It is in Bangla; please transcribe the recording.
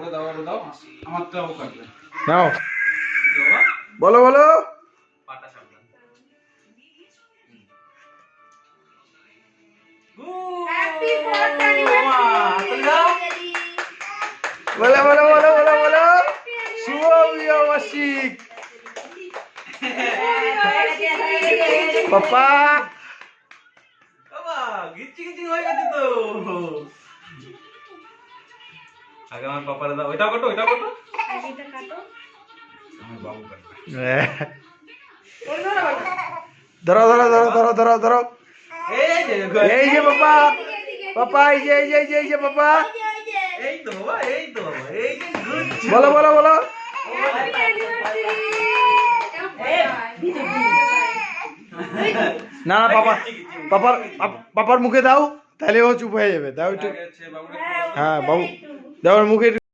ওটা দাও ওটা দাও আমারটাও কাটবে নাও বলো বলো পাটা সামনে হ্যাপি 4th অ্যানিভার্সারি বলো বলো বলো বলো বলো শুভ বিবাহবার্ষিক পাপা বাবা গিচ্ছি গিচ্ছি হয়ে গেছে তো আগে আমার পাপারে দাও ওইটা কাটো এটা কাটো আমার বাবু কাটবে ধরো ধরো ধরো ধরো ধরো ধরো এই যে এই যে পাপা পাপা এই যে এই যে এই যে এই যে পাপা এই তো বাবা এই তো বাবা এই যে গুড বলো বলো বলো না না পাপা পাপার পাপার মুখে দাও তাহলে ও চুপ হয়ে যাবে দাও একটু হ্যাঁ বাবু দাও ওর মুখে